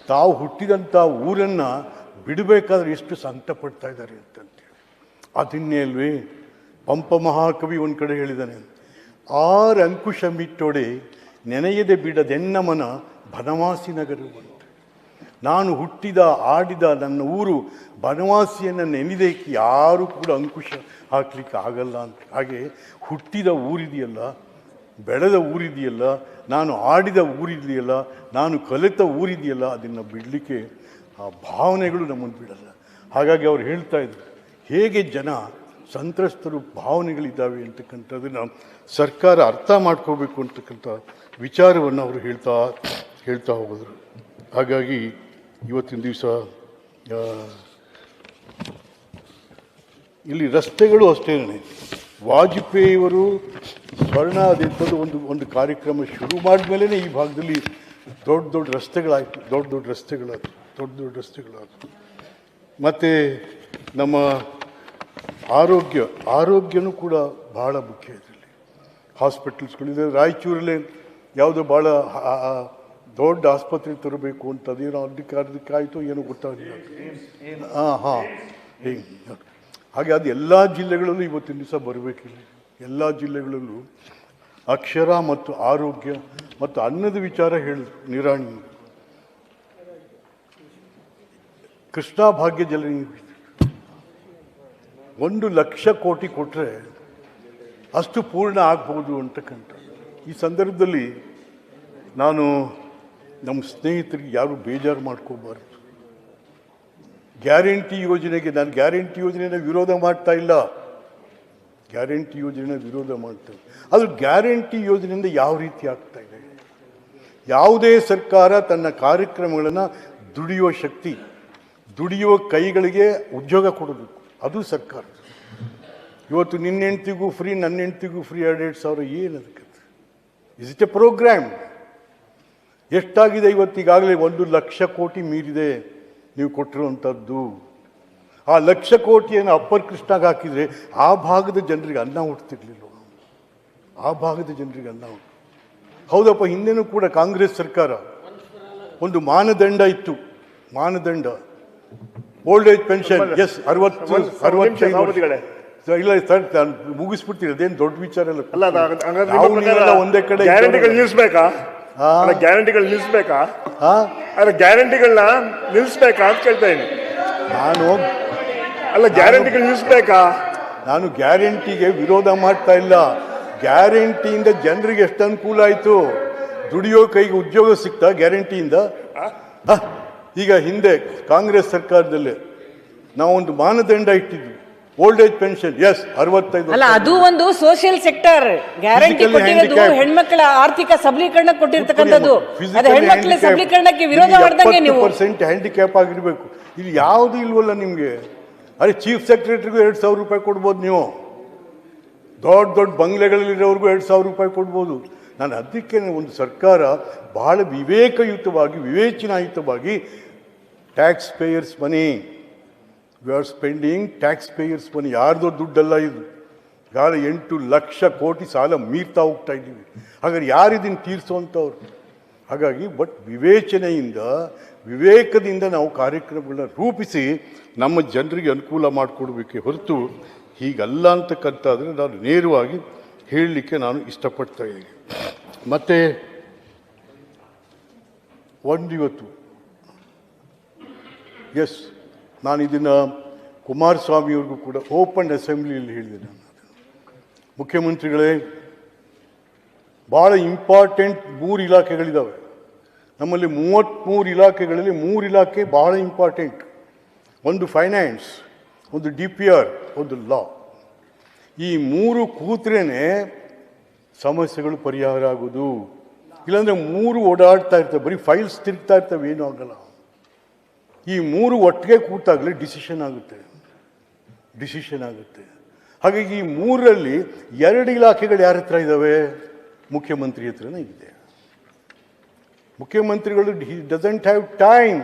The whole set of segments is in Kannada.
ತಾವು ಹುಟ್ಟಿದಂಥ ಊರನ್ನು ಬಿಡಬೇಕಾದ್ರೆ ಎಷ್ಟು ಸಂಕಟ ಪಡ್ತಾ ಇದ್ದಾರೆ ಅಂತಂತೇಳಿ. ಅದನ್ನೇ ಅಲ್ವೇ ಪಂಪ ಮಹಾಕವಿ ಒಂದು ಕಡೆ ಹೇಳಿದ್ದಾನೆ, ಆರು ಅಂಕುಶ ಮಿಟ್ಟೊಡೆ ನೆನೆಯದೆ ಬಿಡದೆನ್ನ ಮನ ಬನವಾಸಿ ನಗರವಂತೆ. ನಾನು ಹುಟ್ಟಿದ ಆಡಿದ ನನ್ನ ಊರು ಬನವಾಸಿಯನ್ನು ನೆನೆದಕ್ಕೆ ಯಾರೂ ಕೂಡ ಅಂಕುಶ ಹಾಕ್ಲಿಕ್ಕೆ ಆಗಲ್ಲ ಅಂತ. ಹಾಗೆ ಹುಟ್ಟಿದ ಊರಿದೆಯಲ್ಲ, ಬೆಳೆದ ಊರಿದೆಯಲ್ಲ, ನಾನು ಆಡಿದ ಊರಿದೆಯಲ್ಲ, ನಾನು ಕಲಿತ ಊರಿದೆಯಲ್ಲ, ಅದನ್ನು ಬಿಡಲಿಕ್ಕೆ ಆ ಭಾವನೆಗಳು ನಮ್ಮನ್ನು ಬಿಡಲ್ಲ. ಹಾಗಾಗಿ ಅವ್ರು ಹೇಳ್ತಾ ಇದ್ರು, ಹೇಗೆ ಜನ ಸಂತ್ರಸ್ತರು ಭಾವನೆಗಳಿದ್ದಾವೆ ಅಂತಕ್ಕಂಥದ್ದನ್ನು ಸರ್ಕಾರ ಅರ್ಥ ಮಾಡ್ಕೋಬೇಕು ಅಂತಕ್ಕಂಥ ವಿಚಾರವನ್ನು ಅವರು ಹೇಳ್ತಾ ಹೋದರು. ಹಾಗಾಗಿ ಇವತ್ತಿನ ದಿವಸ ಇಲ್ಲಿ ರಸ್ತೆಗಳು ಅಷ್ಟೇ. ವಾಜಪೇಯಿಯವರು ಸ್ವರ್ಣ ಅದೆಂಥದ್ದು ಒಂದು ಕಾರ್ಯಕ್ರಮ ಶುರು ಮಾಡಿದ್ಮೇಲೆ ಈ ಭಾಗದಲ್ಲಿ ದೊಡ್ಡ ರಸ್ತೆಗಳಾಯಿತು, ದೊಡ್ಡ ರಸ್ತೆಗಳಾಯಿತು. ಮತ್ತು ನಮ್ಮ ಆರೋಗ್ಯನೂ ಕೂಡ ಭಾಳ ಮುಖ್ಯ ಇದರಲ್ಲಿ. ಹಾಸ್ಪಿಟಲ್ಸ್ಗಳಿದೆ. ರಾಯಚೂರಲ್ಲೇ ಯಾವುದೋ ಭಾಳ ದೊಡ್ಡ ಆಸ್ಪತ್ರೆ ತರಬೇಕು ಅಂತ ಅದೇನೋ ಅದಕ್ಕಾಯಿತು ಏನೋ ಗೊತ್ತಾಗಲಿಲ್ಲ. ಹಾಗೆ ಅದು ಎಲ್ಲ ಜಿಲ್ಲೆಗಳಲ್ಲೂ ಇವತ್ತಿನ ದಿವಸ ಬರಬೇಕಿಲ್ಲ. ಎಲ್ಲ ಜಿಲ್ಲೆಗಳಲ್ಲೂ ಅಕ್ಷರ ಮತ್ತು ಆರೋಗ್ಯ ಮತ್ತು ಅನ್ನದ ವಿಚಾರ ಹೇಳಿದ್ರು ನಿರಾಣಿ. ಕೃಷ್ಣಾ ಭಾಗ್ಯ ಜಲ 1,00,000 ಕೋಟಿ ಕೊಟ್ಟರೆ ಅಷ್ಟು ಪೂರ್ಣ ಆಗ್ಬೋದು ಅಂತಕ್ಕಂಥ. ಈ ಸಂದರ್ಭದಲ್ಲಿ ನಾನು ನಮ್ಮ ಸ್ನೇಹಿತರಿಗೆ ಯಾರು ಬೇಜಾರು ಮಾಡ್ಕೋಬಾರ್ದು. ಗ್ಯಾರಂಟಿ ಯೋಜನೆಗೆ ನಾನು ಗ್ಯಾರಂಟಿ ಯೋಜನೆನ ವಿರೋಧ ಮಾಡ್ತಾ ಇಲ್ಲ, ಗ್ಯಾರಂಟಿ ಯೋಜನೆನ ವಿರೋಧ ಮಾಡ್ತೇವೆ. ಅದು ಗ್ಯಾರಂಟಿ ಯೋಜನೆಯಿಂದ ಯಾವ ರೀತಿ ಆಗ್ತಾ ಇದೆ? ಯಾವುದೇ ಸರ್ಕಾರ ತನ್ನ ಕಾರ್ಯಕ್ರಮಗಳನ್ನು ದುಡಿಯುವ ಶಕ್ತಿ, ದುಡಿಯುವ ಕೈಗಳಿಗೆ ಉದ್ಯೋಗ ಕೊಡಬೇಕು, ಅದು ಸರ್ಕಾರ. ಇವತ್ತು ನಿನ್ನ ಹೆಂಡ್ತಿಗೂ ಫ್ರೀ, ನನ್ನ ಹೆಂಡ್ತಿಗೂ ಫ್ರೀ 2,000 ಏನು ಅದಕ್ಕೆ? Is it a program? ಎಷ್ಟಾಗಿದೆ ಇವತ್ತಿಗಾಗಲೇ? 1,00,000 ಕೋಟಿ ಮೀರಿದೆ ನೀವು ಕೊಟ್ಟಿರುವಂಥದ್ದು. ಆ 1,00,000 ಕೋಟಿಯನ್ನು ಅಪ್ಪರ್ ಕೃಷ್ಣಾಗ ಹಾಕಿದರೆ ಆ ಭಾಗದ ಜನರಿಗೆ ಅನ್ನ ಹುಡ್ತಿರ್ಲಿಲ್ಲ. ಆ ಭಾಗದ ಜನರಿಗೆ ಅನ್ನ ಹುಟ್ಟು. ಹೌದಪ್ಪ, ಹಿಂದೆನೂ ಕೂಡ ಕಾಂಗ್ರೆಸ್ ಸರ್ಕಾರ ಒಂದು ಮಾನದಂಡ ಇತ್ತು. ಮಾನದಂಡ ಓಲ್ಡ್ ಏಜ್ ಪೆನ್ಷನ್ 65 ಇಲ್ಲ ಸರ್, ನಾನು ಮುಗಿಸ್ಬಿಡ್ತೀನಿ. ಅದೇನು ದೊಡ್ಡ ವಿಚಾರ ಅಲ್ಲ. ಒಂದೇ ಕಡೆ ಗ್ಯಾರಂಟಿಗಳು ನಿಲ್ಲಿಸ್ಬೇಕಾ? ಗ್ಯಾರಂಟಿಗಳು ನಿಲ್ಲಿಸ್ಬೇಕಾ? ಗ್ಯಾರಂಟಿಗಳನ್ನ ನಿಲ್ಲಿಸ್ಬೇಕಾ ಅಂತ ಕೇಳ್ತಾ ಇದ್ದೀನಿ ನಾನು. ಅಲ್ಲ, ಗ್ಯಾರಂಟಿಗಳು ನಿಲ್ಲಿಸ್ಬೇಕಾ? ನಾನು ಗ್ಯಾರಂಟಿಗೆ ವಿರೋಧ ಮಾಡ್ತಾ ಇಲ್ಲ. ಗ್ಯಾರಂಟಿಯಿಂದ ಜನರಿಗೆ ಎಷ್ಟು ಅನುಕೂಲ ಆಯಿತು. ದುಡಿಯೋ ಕೈಗೆ ಉದ್ಯೋಗ ಸಿಗ್ತಾ ಗ್ಯಾರಂಟಿಯಿಂದ. ಈಗ ಹಿಂದೆ ಕಾಂಗ್ರೆಸ್ ಸರ್ಕಾರದಲ್ಲೇ ನಾವೊಂದು ಮಾನದಂಡ ಇಟ್ಟಿದ್ವಿ, ಓಲ್ಡ್ ಏಜ್ ಪೆನ್ಷನ್ 65. ಅಲ್ಲ, ಅದು ಒಂದು ಸೋಷಿಯಲ್ ಸೆಕ್ಟರ್. ಗ್ಯಾರಂಟಿ ಕೊಟ್ಟಿರೋದು ಹೆಣ್ಮಕ್ಳ ಆರ್ಥಿಕ ಸಬಲೀಕರಣ ಕೊಟ್ಟಿರ್ತಕ್ಕಂಥದ್ದು. ಅದು ಹೆಣ್ಮಕ್ಳ ಸಬಲೀಕರಣಕ್ಕೆ ವಿರೋಧ ಮಾಡಿದಂಗೆ ನೀವು. 70% ಹ್ಯಾಂಡಿಕ್ಯಾಪ್ ಆಗಿರ್ಬೇಕು. ಇಲ್ಲಿ ಯಾವುದು ಇಲ್ವಲ್ಲ ನಿಮಗೆ. ಅರೆ, ಚೀಫ್ ಸೆಕ್ರೆಟರಿಗೂ 2,000 ರೂಪಾಯಿ ಕೊಡ್ಬೋದು ನೀವು. ದೊಡ್ಡ ಬಂಗ್ಲೆಗಳಲ್ಲಿರೋರ್ಗೂ 2,000 ರೂಪಾಯಿ ಕೊಡ್ಬೋದು. ನಾನು ಅದಕ್ಕೆ ಒಂದು ಸರ್ಕಾರ ಬಹಳ ವಿವೇಕಯುತವಾಗಿ, ವಿವೇಚನಾಯುತವಾಗಿ tax payers money, we are spending tax payers money. ಯಾರ್ದೋ ದುಡ್ಡಲ್ಲ ಇದು. ಈಗ 8,00,000 ಕೋಟಿ ಸಾಲ ಮೀರ್ತಾ ಹೋಗ್ತಾ ಇದ್ದೀವಿ. ಹಾಗಾದ್ರೆ ಯಾರಿದನ್ನು ತೀರಿಸುವಂಥವ್ರು? ಹಾಗಾಗಿ ವಿವೇಚನೆಯಿಂದ, ವಿವೇಕದಿಂದ ನಾವು ಕಾರ್ಯಕ್ರಮಗಳನ್ನ ರೂಪಿಸಿ ನಮ್ಮ ಜನರಿಗೆ ಅನುಕೂಲ ಮಾಡಿಕೊಡ್ಬೇಕೆ ಹೊರತು ಹೀಗಲ್ಲ ಅಂತಕ್ಕಂಥದ್ರೆ ನಾನು ನೇರವಾಗಿ ಹೇಳಲಿಕ್ಕೆ ನಾನು ಇಷ್ಟಪಡ್ತಾ ಇದ್ದೀನಿ. ಮತ್ತು ಇವತ್ತು ನಾನು ಇದನ್ನು ಕುಮಾರಸ್ವಾಮಿಯವ್ರಿಗೂ ಕೂಡ ಓಪನ್ ಅಸೆಂಬ್ಲಿಯಲ್ಲಿ ಹೇಳಿದೆ. ನಾನು ಮುಖ್ಯಮಂತ್ರಿಗಳೇ, ಭಾಳ ಇಂಪಾರ್ಟೆಂಟ್ 3 ಇಲಾಖೆಗಳಿದ್ದಾವೆ ನಮ್ಮಲ್ಲಿ. 33 ಇಲಾಖೆಗಳಲ್ಲಿ 3 ಇಲಾಖೆ ಭಾಳ ಇಂಪಾರ್ಟೆಂಟ್. ಒಂದು ಫೈನಾನ್ಸ್, ಒಂದು DPR, ಒಂದು ಲಾ. ಈ 3 ಕೂತ್ರೇ ಸಮಸ್ಯೆಗಳು ಪರಿಹಾರ ಆಗೋದು. ಇಲ್ಲಾಂದರೆ 3 ಓಡಾಡ್ತಾ ಇರ್ತವೆ, ಬರೀ ಫೈಲ್ಸ್ ತಿರುಗ್ತಾ ಇರ್ತವೆ, ಏನೂ ಆಗಲ್ಲ. ಈ 3 ಒಟ್ಟಿಗೆ ಕೂತಾಗಲೇ ಡಿಸಿಷನ್ ಆಗುತ್ತೆ. ಹಾಗಾಗಿ ಈ 3ರಲ್ಲಿ 2 ಇಲಾಖೆಗಳು ಯಾರ ಹತ್ರ ಇದ್ದಾವೆ? ಮುಖ್ಯಮಂತ್ರಿ ಹತ್ರನೇ ಇದೆ. ಮುಖ್ಯಮಂತ್ರಿಗಳು doesn't have time.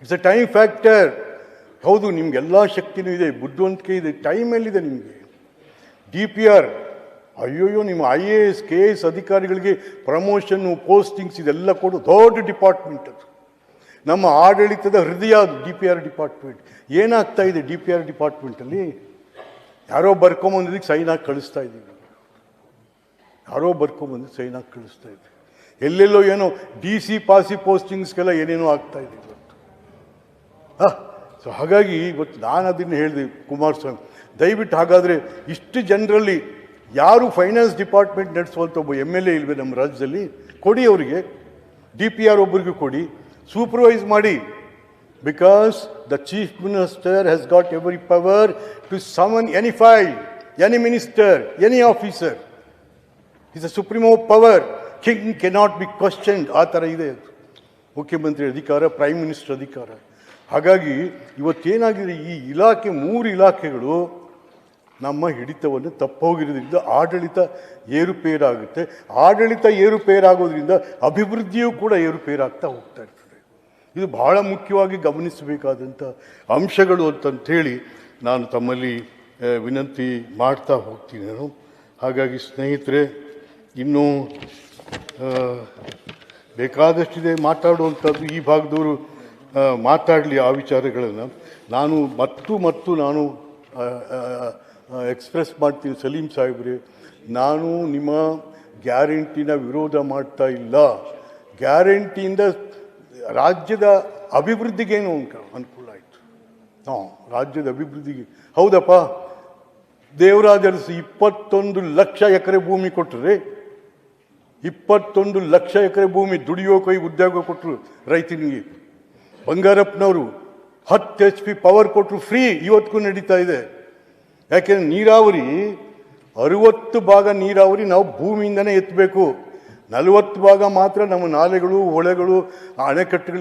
It's a time factor. ಹೌದು, ನಿಮಗೆಲ್ಲ ಶಕ್ತಿನೂ ಇದೆ, ಬುದ್ಧಿವಂತಿಕೆ ಇದೆ, ಟೈಮ್ ಎಲ್ಲಿದೆ ನಿಮಗೆ? DPR, ಅಯ್ಯೋಯ್ಯೋ, ನಿಮ್ಮ IAS KS ಅಧಿಕಾರಿಗಳಿಗೆ ಪ್ರಮೋಷನ್ನು, ಪೋಸ್ಟಿಂಗ್ಸ್ ಇದೆಲ್ಲ ಕೊಡು, ದೊಡ್ಡ ಡಿಪಾರ್ಟ್ಮೆಂಟ್ ಅದು. ನಮ್ಮ ಆಡಳಿತದ ಹೃದಯ ಅದು DPR ಡಿಪಾರ್ಟ್ಮೆಂಟ್. ಏನಾಗ್ತಾ ಇದೆ DPR ಡಿಪಾರ್ಟ್ಮೆಂಟಲ್ಲಿ? ಯಾರೋ ಬರ್ಕೊಂಬಂದಿದ್ದಕ್ಕೆ ಸೈನ್ ಹಾಕಿ ಕಳಿಸ್ತಾ ಇದ್ದೀವಿ. ಯಾರೋ ಬರ್ಕೊಂಬಂದು ಸೈನ್ ಹಾಕಿ ಕಳಿಸ್ತಾ ಇದ್ದೀವಿ. ಎಲ್ಲೆಲ್ಲೋ ಏನೋ DC ಪಾಸಿ ಪೋಸ್ಟಿಂಗ್ಸ್ಗೆಲ್ಲ ಏನೇನೋ ಆಗ್ತಾ ಇದೆ ಇವತ್ತು. ಸೊ ಹಾಗಾಗಿ ಇವತ್ತು ನಾನು ಅದನ್ನು ಹೇಳಿದೆ, ಕುಮಾರಸ್ವಾಮಿ ದಯವಿಟ್ಟು ಹಾಗಾದರೆ ಇಷ್ಟು ಜನರಲ್ಲಿ ಯಾರು ಫೈನಾನ್ಸ್ ಡಿಪಾರ್ಟ್ಮೆಂಟ್ ನಡೆಸುವಂಥ ಒಬ್ಬ MLA ಇಲ್ವೇ ನಮ್ಮ ರಾಜ್ಯದಲ್ಲಿ? ಕೊಡಿ ಅವರಿಗೆ, DPR ಒಬ್ಬರಿಗೂ ಕೊಡಿ, ಸೂಪರ್ವೈಸ್ ಮಾಡಿ. Because the chief minister has got every power to summon any file, any minister, any officer. Is a supremo power. King cannot be questioned. ಆ ಥರ ಇದೆ ಅದು. ಮುಖ್ಯಮಂತ್ರಿ ಅಧಿಕಾರ, ಪ್ರೈಮ್ ಮಿನಿಸ್ಟರ್ ಅಧಿಕಾರ. ಹಾಗಾಗಿ ಇವತ್ತೇನಾಗಿದೆ, ಈ ಇಲಾಖೆ 3 ಇಲಾಖೆಗಳು ನಮ್ಮ ಹಿಡಿತವನ್ನು ತಪ್ಪೋಗಿರೋದ್ರಿಂದ ಆಡಳಿತ ಏರುಪೇರಾಗುತ್ತೆ. ಆಡಳಿತ ಏರುಪೇರಾಗೋದ್ರಿಂದ ಅಭಿವೃದ್ಧಿಯೂ ಕೂಡ ಏರುಪೇರಾಗ್ತಾ ಹೋಗ್ತಾ ಇರ್ತದೆ. ಇದು ಬಹಳ ಮುಖ್ಯವಾಗಿ ಗಮನಿಸಬೇಕಾದಂಥ ಅಂಶಗಳು ಅಂತಂಥೇಳಿ ನಾನು ತಮ್ಮಲ್ಲಿ ವಿನಂತಿ ಮಾಡ್ತಾ ಹೋಗ್ತೀನಿ ನಾನು. ಹಾಗಾಗಿ ಸ್ನೇಹಿತರೆ, ಇನ್ನೂ ಬೇಕಾದಷ್ಟಿದೆ ಮಾತಾಡುವಂಥದ್ದು. ಈ ಭಾಗದವರು ಮಾತಾಡಲಿ ಆ ವಿಚಾರಗಳನ್ನು. ನಾನು ನಾನು ಎಕ್ಸ್ಪ್ರೆಸ್ ಮಾಡ್ತೀನಿ, ಸಲೀಂ ಸಾಹೇಬ್ರೆ, ನಾನು ನಿಮ್ಮ ಗ್ಯಾರಂಟಿನ ವಿರೋಧ ಮಾಡ್ತಾ ಇಲ್ಲ. ಗ್ಯಾರಂಟಿಯಿಂದ ರಾಜ್ಯದ ಅಭಿವೃದ್ಧಿಗೇನು ಅನುಕೂಲ ಆಯಿತು? ರಾಜ್ಯದ ಅಭಿವೃದ್ಧಿಗೆ ಹೌದಪ್ಪ. ದೇವರಾಜ ಅರಸು 21 ಲಕ್ಷ ಎಕರೆ ಭೂಮಿ ಕೊಟ್ಟರೆ, 21 ಲಕ್ಷ ಎಕರೆ ಭೂಮಿ ದುಡಿಯೋಕೆ ಉದ್ಯೋಗ ಕೊಟ್ಟರು ರೈತನಿಗೆ. ಬಂಗಾರಪ್ಪನವರು 10 HP ಪವರ್ ಕೊಟ್ಟರು, ಫ್ರೀ, ಇವತ್ತಿಗೂ ನಡೀತಾ ಇದೆ. ಯಾಕೆಂದ್ರೆ ನೀರಾವರಿ 60 ಭಾಗ ನೀರಾವರಿ ನಾವು ಭೂಮಿಯಿಂದನೇ ಎತ್ತಬೇಕು, 40 ಭಾಗ ಮಾತ್ರ ನಮ್ಮ ನಾಲೆಗಳು, ಹೊಳೆಗಳು, ಅಣೆಕಟ್ಟುಗಳು